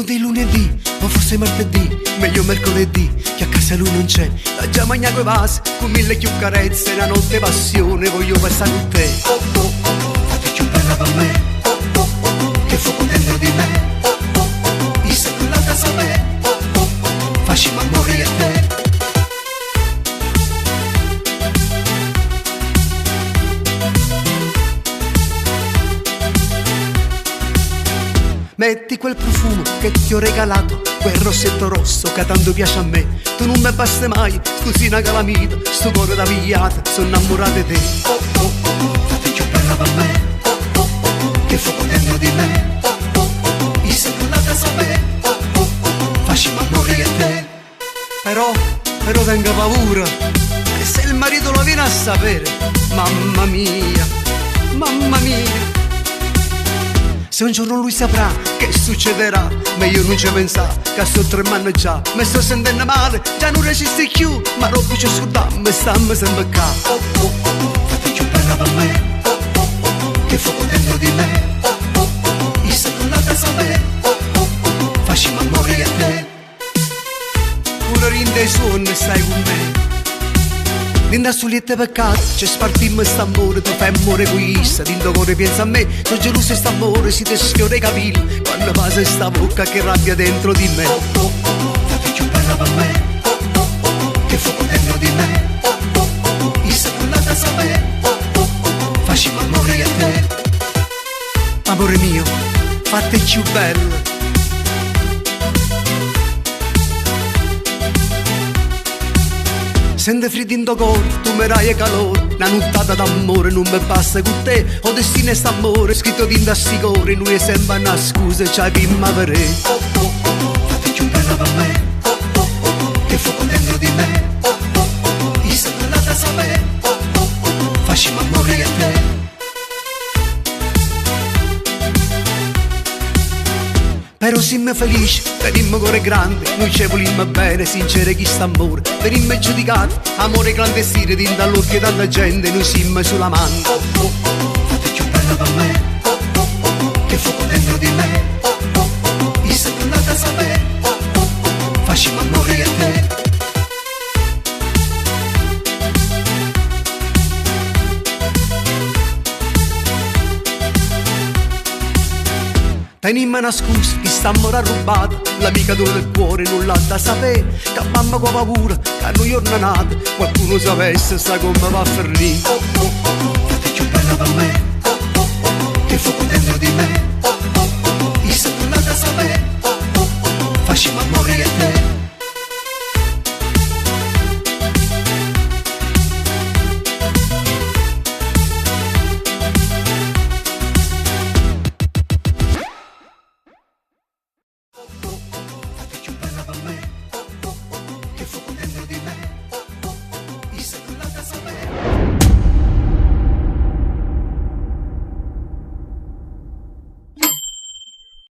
giorno di lunedì, o forse martedì, meglio mercoledì, che a casa lui non c'è. Da già magna coi vasi, con mille più carezze, la notte passione, voglio passare con te. Oh oh oh, fate più bella per me. Oh oh oh, che fuoco dentro di me. Oh oh oh, io sei quella da sapere. Oh oh oh, facciamo amore a te. Metti quel profumo che ti ho regalato, quel rossetto rosso che tanto piace a me. Tu non mi basti mai, scusi una calamita, sto cuore da pigliata, sono innamorato di te. Oh oh oh, fate più bella per me. Oh oh oh, che fuoco dentro di me. Oh oh oh, io sei quella da sapere. Oh oh oh, facciamo amore a te. Però tengo paura, che se il marito lo viene a sapere, mamma mia, mamma mia. Se un giorno lui saprà che succederà, meglio non ci pensare, che sto tremando già, mi sto sentendo male, già non resisti più, ma roba c'è su dammi, stammi sempre qua. Oh oh oh, fate più bella per me. Oh oh oh, che fuoco dentro di me. Oh oh oh, io sono una da sapere. Oh oh oh, facciamo amore a te. Pure rinde i suoni stai con me. Ninda suliette peccato, c'è spartimmo st'amore, tu fai amore egoista, dindo cuore pensa a me, sono geloso st'amore, si te sfiora i capelli, quando passa sta bocca che rabbia dentro di me. Oh oh oh, fate più bella per me. Oh oh oh, che fuoco dentro di me. Oh oh oh, io sono quella da sapere. Oh oh oh, facciamo amore a te. Amore mio, fate più bello. Sente freddo in tuo cuore, tu mi dai calore, una nottata d'amore non mi passa con te, ho destino e st'amore, scritto di indassicore, noi sembra una scusa, c'hai prima per re. Oh oh oh, fate più bella per me. Oh oh oh, che fuoco dentro di me. Oh oh oh, io sono quella da sapere. Oh oh oh, facciamo amore a te. Però simmo felici, venimmo cuore grande, noi ci volimmo bene, sincere chi sta amore, venimmo giudicati, amore clandestino, dinda all'occhio tanta gente, noi simmo sulla mano. Oh oh oh, fate più bella per me. Oh oh oh, che fuoco dentro di me. Oh oh oh, io sono quella da sapere. Oh oh oh, facciamo amore a te. Tenimmo una scusa, ti stiamo rubata, l'amica tua del cuore non l'ha da sapere, che mamma con paura, che a noi giornata, qualcuno sapesse sa come va a finire. Oh oh oh, fate più bella per me. Oh oh oh, che fuoco dentro di me. Oh oh oh, io sono quella da sapere. Oh oh oh, facciamo amore a te.